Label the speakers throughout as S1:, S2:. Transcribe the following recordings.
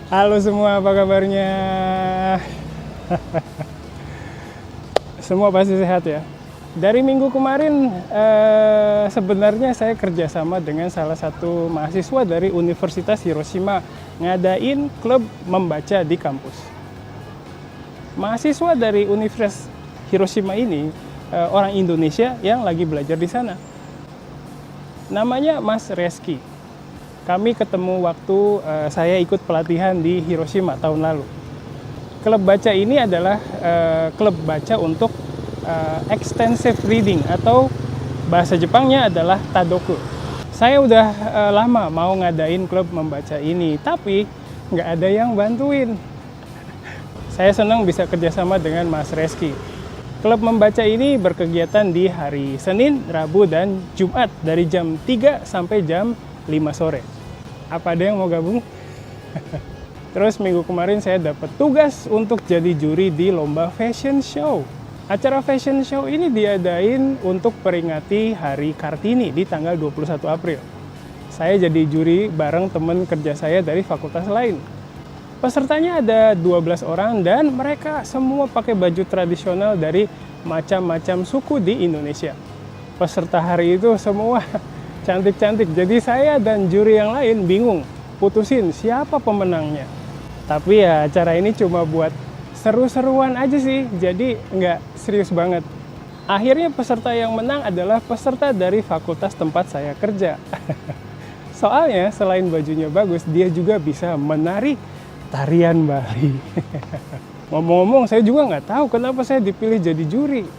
S1: Halo semua, apa kabarnya? Semua pasti sehat ya. Dari minggu kemarin sebenarnya saya kerjasama dengan salah satu mahasiswa dari Universitas Hiroshima ngadain klub membaca di kampus. Mahasiswa dari Universitas Hiroshima ini orang Indonesia yang lagi belajar di sana. Namanya Mas Reski. Kami ketemu waktu saya ikut pelatihan di Hiroshima tahun lalu. Klub baca ini adalah klub baca untuk extensive reading atau bahasa Jepangnya adalah Tadoku. Saya udah lama mau ngadain klub membaca ini, tapi nggak ada yang bantuin. Saya senang bisa kerjasama dengan Mas Reski. Klub membaca ini berkegiatan di hari Senin, Rabu, dan Jumat dari jam 3 sampai jam 5 sore. Apa ada yang mau gabung? Terus minggu kemarin saya dapat tugas untuk jadi juri di lomba fashion show. Acara fashion show ini diadain untuk peringati Hari Kartini di tanggal 21 April. Saya jadi juri bareng teman kerja saya dari fakultas lain. Pesertanya ada 12 orang dan mereka semua pakai baju tradisional dari macam-macam suku di Indonesia. Peserta hari itu semua cantik-cantik, jadi saya dan juri yang lain bingung putusin siapa pemenangnya. Tapi ya acara ini cuma buat seru-seruan aja sih, jadi nggak serius banget. Akhirnya peserta yang menang adalah peserta dari fakultas tempat saya kerja. Soalnya selain bajunya bagus, dia juga bisa menari tarian Bali. Ngomong-ngomong, saya juga nggak tahu kenapa saya dipilih jadi juri.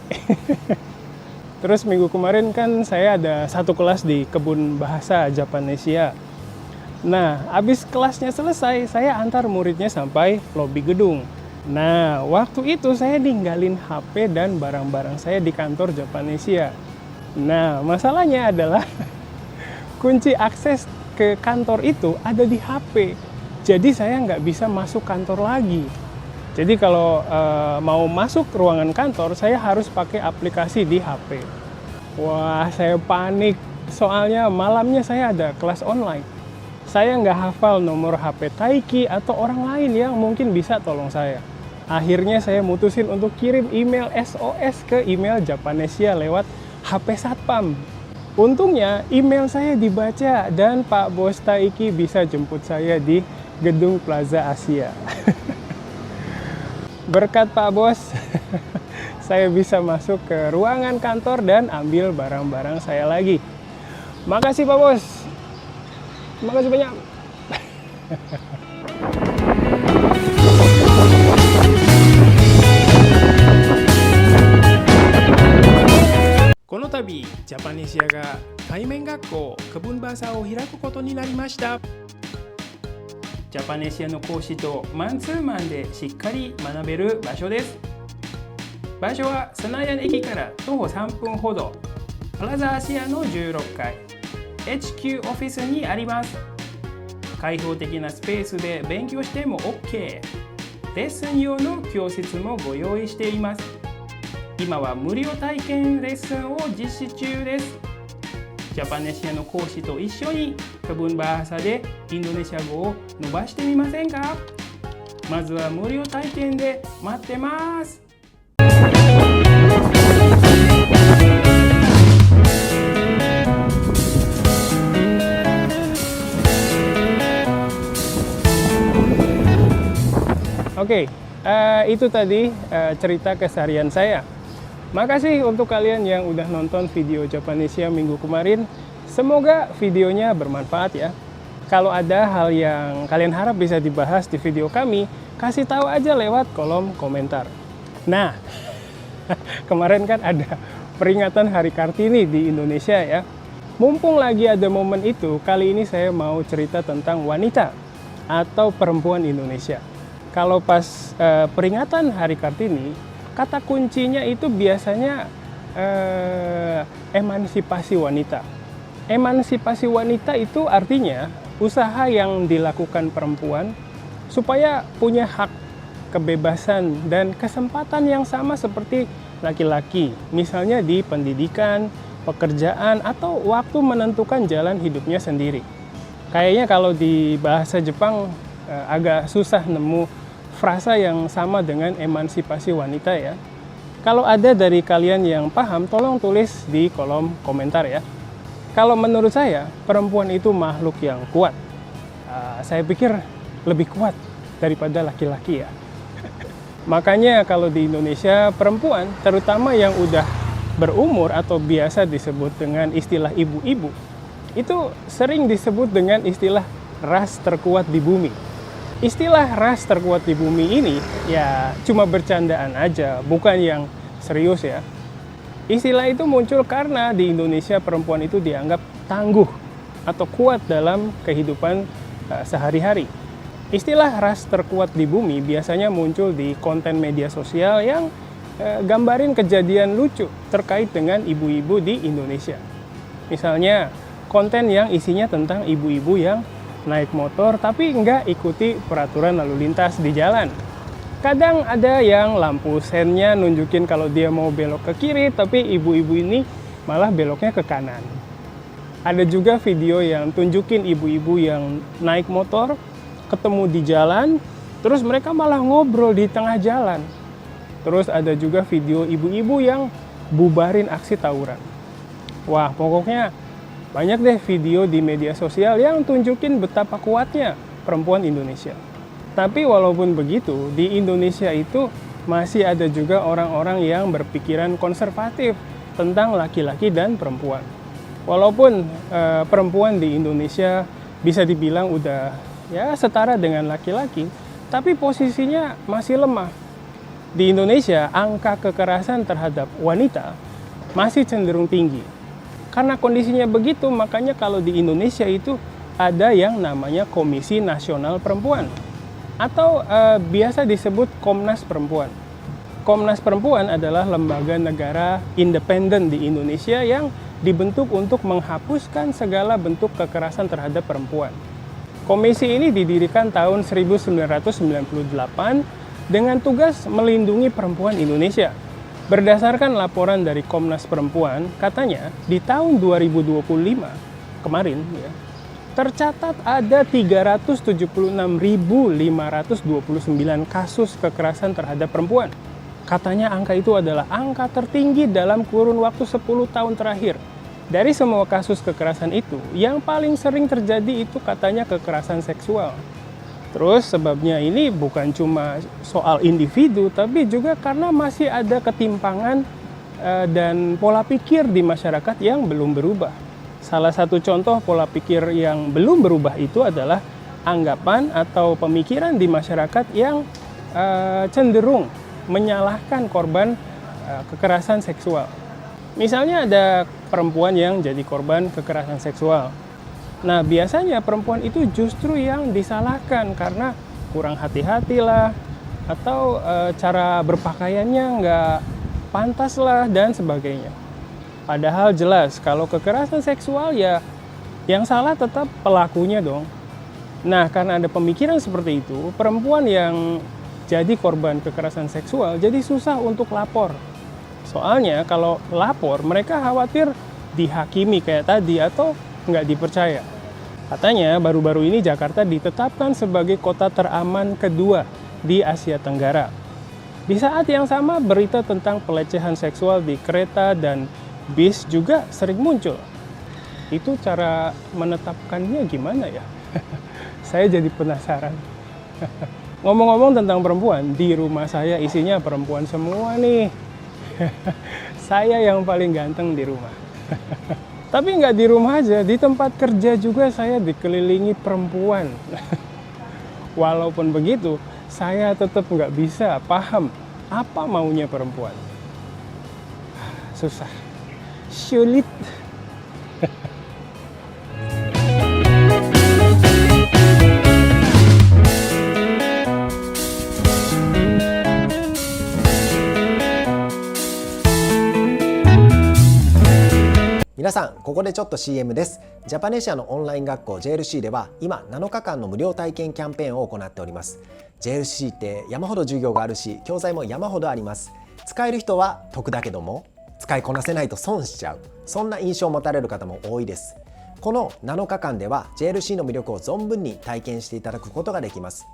S1: Terus minggu kemarin kan saya ada satu kelas di Kebun Bahasa Japanesia. Nah, habis kelasnya selesai, saya antar muridnya sampai lobi gedung. Nah, waktu itu saya ninggalin HP dan barang-barang saya di kantor Japanesia. Nah, masalahnya adalah kunci akses ke kantor itu ada di HP. Jadi saya nggak bisa masuk kantor lagi. Jadi kalau mau masuk ruangan kantor, saya harus pakai aplikasi di HP. Wah, saya panik. Soalnya malamnya saya ada kelas online. Saya nggak hafal nomor HP Taiki atau orang lain yang mungkin bisa tolong saya. Akhirnya saya mutusin untuk kirim email SOS ke email Japanesia lewat HP Satpam. Untungnya email saya dibaca dan Pak Bos Taiki bisa jemput saya di Gedung Plaza Asia. Berkat Pak Bos, saya bisa masuk ke ruangan kantor dan ambil barang-barang saya lagi. Makasih Pak Bos. Makasih banyak. この度、ジャパネシアが対面学校クブンバーサーを開くことになりました。ジャパネシアの講師とマンツーマンでしっかり学べる場所です。場所はスナヤン駅から徒歩3分ほど、プラザアシアの16階 HQ オフィスにあります。開放的なスペースで勉強しても OK。レッスン用の教室もご用意しています。今は無料体験レッスンを実施中です。ジャパネシアの講師と一緒にクブンバーサでインドネシア語を伸ばしてみませんか？まずは無料体験で待ってます。Oke, itu tadi cerita keseharian saya. Makasih untuk kalian yang udah nonton video Japanesia minggu kemarin. Semoga videonya bermanfaat ya. Kalau ada hal yang kalian harap bisa dibahas di video kami, kasih tahu aja lewat kolom komentar. Nah, kemarin kan ada peringatan Hari Kartini di Indonesia ya. Mumpung lagi ada momen itu, kali ini saya mau cerita tentang wanita atau perempuan Indonesia. Kalau pas peringatan Hari Kartini, kata kuncinya itu biasanya emansipasi wanita. Emansipasi wanita itu artinya usaha yang dilakukan perempuan supaya punya hak, kebebasan, dan kesempatan yang sama seperti laki-laki. Misalnya di pendidikan, pekerjaan, atau waktu menentukan jalan hidupnya sendiri. Kayaknya kalau di bahasa Jepang agak susah nemu frasa yang sama dengan emansipasi wanita ya. Kalau ada dari kalian yang paham, tolong tulis di kolom komentar ya. Kalau menurut saya, perempuan itu makhluk yang kuat. Saya pikir lebih kuat daripada laki-laki ya. Makanya kalau di Indonesia, perempuan, terutama yang udah berumur atau biasa disebut dengan istilah ibu-ibu, itu sering disebut dengan istilah ras terkuat di bumi. Istilah ras terkuat di bumi ini ya cuma bercandaan aja, bukan yang serius ya. Istilah itu muncul karena di Indonesia perempuan itu dianggap tangguh atau kuat dalam kehidupan sehari-hari. Istilah ras terkuat di bumi biasanya muncul di konten media sosial yang gambarin kejadian lucu terkait dengan ibu-ibu di Indonesia. Misalnya konten yang isinya tentang ibu-ibu yang naik motor tapi nggak ikuti peraturan lalu lintas di jalan. Kadang ada yang lampu sennya nunjukin kalau dia mau belok ke kiri, tapi ibu-ibu ini malah beloknya ke kanan. Ada juga video yang tunjukin ibu-ibu yang naik motor, ketemu di jalan, terus mereka malah ngobrol di tengah jalan. Terus ada juga video ibu-ibu yang bubarin aksi tawuran. Wah, pokoknya banyak deh video di media sosial yang tunjukin betapa kuatnya perempuan Indonesia. Tapi walaupun begitu, di Indonesia itu masih ada juga orang-orang yang berpikiran konservatif tentang laki-laki dan perempuan. Walaupun perempuan di Indonesia bisa dibilang udah ya setara dengan laki-laki, tapi posisinya masih lemah. Di Indonesia, angka kekerasan terhadap wanita masih cenderung tinggi. Karena kondisinya begitu, makanya kalau di Indonesia itu ada yang namanya Komisi Nasional Perempuan atau biasa disebut Komnas Perempuan. Komnas Perempuan adalah lembaga negara independen di Indonesia yang dibentuk untuk menghapuskan segala bentuk kekerasan terhadap perempuan. Komisi ini didirikan tahun 1998 dengan tugas melindungi perempuan Indonesia. Berdasarkan laporan dari Komnas Perempuan, katanya di tahun 2025 kemarin ya, tercatat ada 376.529 kasus kekerasan terhadap perempuan. Katanya angka itu adalah angka tertinggi dalam kurun waktu 10 tahun terakhir. Dari semua kasus kekerasan itu, yang paling sering terjadi itu katanya kekerasan seksual. Terus sebabnya ini bukan cuma soal individu, tapi juga karena masih ada ketimpangan dan pola pikir di masyarakat yang belum berubah. Salah satu contoh pola pikir yang belum berubah itu adalah anggapan atau pemikiran di masyarakat yang cenderung menyalahkan korban kekerasan seksual. Misalnya ada perempuan yang jadi korban kekerasan seksual. Nah, biasanya perempuan itu justru yang disalahkan karena kurang hati-hati lah, atau cara berpakaiannya nggak pantas lah, dan sebagainya. Padahal jelas, kalau kekerasan seksual ya yang salah tetap pelakunya dong. Nah, karena ada pemikiran seperti itu, perempuan yang jadi korban kekerasan seksual jadi susah untuk lapor. Soalnya kalau lapor, mereka khawatir dihakimi kayak tadi atau nggak dipercaya. Katanya baru-baru ini Jakarta ditetapkan sebagai kota teraman kedua di Asia Tenggara. Di saat yang sama berita tentang pelecehan seksual di kereta dan bis juga sering muncul. Itu cara menetapkannya gimana ya? Saya jadi penasaran. Ngomong-ngomong tentang perempuan, di rumah saya isinya perempuan semua nih. Saya yang paling ganteng di rumah. Tapi nggak di rumah aja, di tempat kerja juga saya dikelilingi perempuan. Walaupun begitu, saya tetap nggak bisa paham apa maunya perempuan. Susah, sulit.
S2: 皆さん、ここでちょっと CM です。ジャパネシアのオンライン学校 JLC では今7日間の無料体験キャンペーンを行っております。 JLC って山ほど授業があるし、教材も山ほどあります。使える人は得だけども、使いこなせないと損しちゃう、そんな印象を持たれる方も多いです。この7日間では JLC の魅力を存分に体験していただくことができます。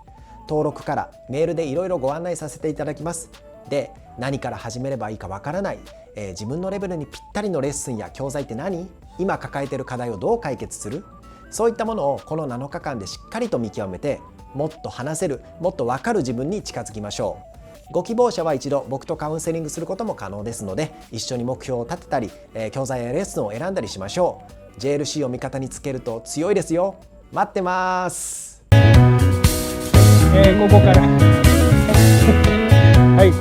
S2: 登録からメールでいろいろご案内させていただきます。で、何から始めればいいかわからない、自分のレベルにぴったりのレッスンや教材って何？今抱えている課題をどう解決する？そういったものをこの7日間でしっかりと見極めて、もっと話せる、もっと分かる自分に近づきましょう。ご希望者は一度僕とカウンセリングすることも可能ですので、一緒に目標を立てたり、教材やレッスンを選んだりしましょう。 JLC を味方につけると強いですよ。待ってます。
S1: ここからはい、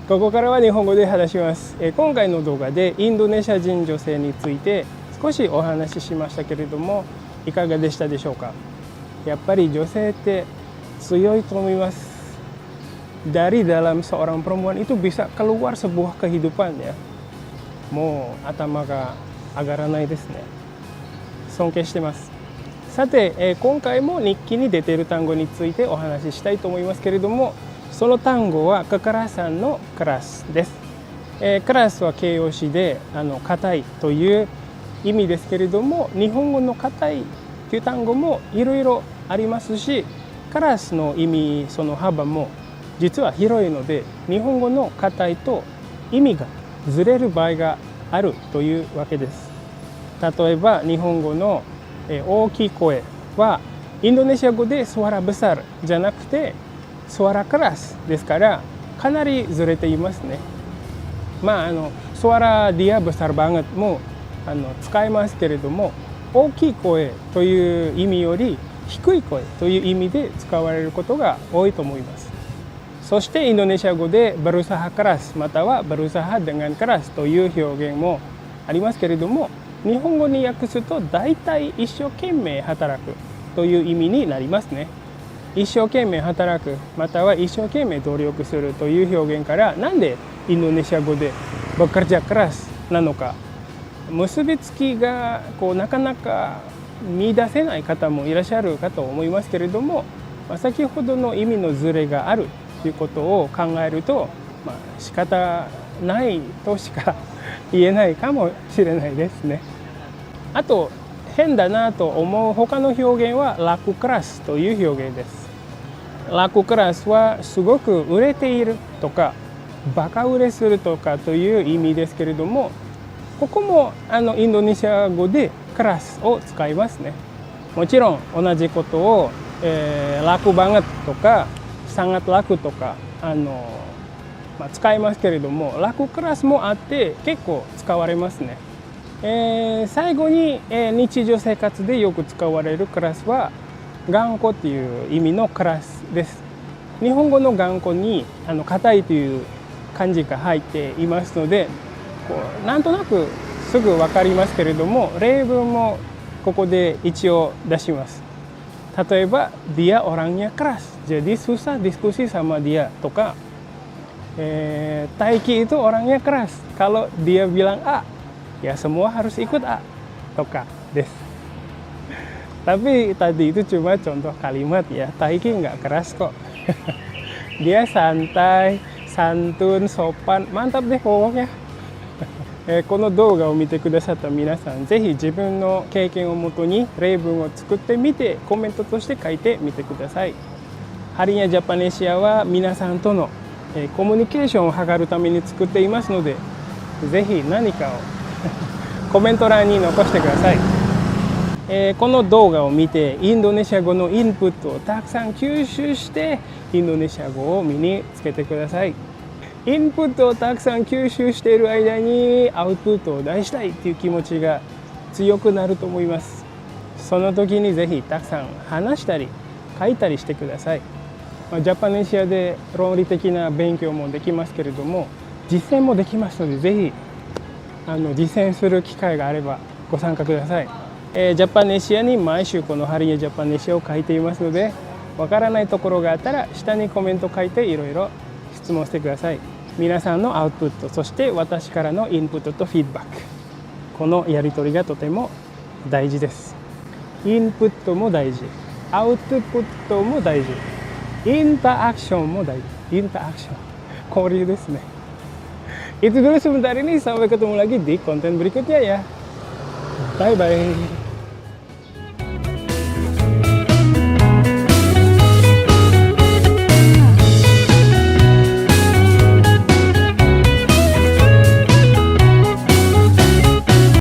S1: ここからは日本語で話します。今回の動画でインドネシア人女性について少しお話ししましたけれども、いかがでしたでしょうか。やっぱり女性って強いと思います。Dari dalam seorang perempuan itu bisa keluar sebuah kehidupan ya. もう頭が上がらないですね。尊敬してます。さて、今回も日記に出ている単語についてお話ししたいと思いますけれども、その単語はkekerasanのクラスです。クラスは形容詞で硬いという意味ですけれども、日本語の硬いという単語もいろいろありますし、クラスの意味その幅も実は広いので、日本語の硬いと意味がずれる場合があるというわけです。例えば日本語の大きい声はインドネシア語でsuara besarじゃなくてsuara kerasですから、かなりずれていますね。suara dia besar banget も使いますけれども、大きい声という意味より低い声という意味で使われることが多いと思います。そしてインドネシア語でberusaha kerasまたはberusaha dengan kerasという表現もありますけれども、日本語に訳すと大体一生懸命働くという意味になりますね。一生懸命働くまたは一生懸命努力するという表現から、なんでインドネシア語でbekerja kerasなのか、結びつきがなかなか見出せない方もいらっしゃるかと思いますけれども、先ほどの意味のズレがあるということを考えると、仕方ないとしか言えないかもしれないですね。あと変だなと思う他の表現はlaku kerasという表現です。laku kerasはすごく売れているとかバカ売れするとかという意味ですけれども、ここもインドネシア語でkerasを使いますね。もちろん同じことを、laku banget とかsangat laku とか使いますけれども、laku kerasもあって結構使われますね。最後に、日常生活でよく使われるクラスは頑固っていう意味のクラスです。日本語の頑固に硬いという漢字が入っていますので、なんとなくすぐ分かりますけれども、例文もここで一応出します。例えば dia orangnya keras jadi susah diskusi sama dia とか、Taiki itu orangnya keras kalau dia bilang A ya semua harus ikut A とかです。Tapi tadi itu cuma contoh kalimat ya. Taiki nggak keras kok. Dia santai, santun, sopan, mantap deh pokoknya. この動画を見てくださった皆さん、ぜひ自分の経験をもとに例文を作ってみてコメントとして書いてみてください。ハリニャジャパネシアは皆さんとのコミュニケーションを図るために作っていますので、ぜひ何かをコメント欄に残してください。この動画を見てインドネシア語のインプットをたくさん吸収してインドネシア語を身につけてください。インプットをたくさん吸収している間にアウトプットを出したいという気持ちが強くなると思います。その時にぜひたくさん話したり書いたりしてください。ジャパネシアで論理的な勉強もできますけれども、実践もできますので、ぜひ実践する機会があればご参加ください。ジャパネシアに毎週このハリニャジャパネシアを書いていますので、わからないところがあったら下にコメント書いていろいろ質問してください。皆さんのアウトプット、そして私からのインプットとフィードバック、このやり取りがとても大事です。インプットも大事、アウトプットも大事、インタアクションも大事。インタアクション、交流ですね。Itu dulu sebentar ini, sampai ketemu lagi di konten berikutnya ya. Bye bye.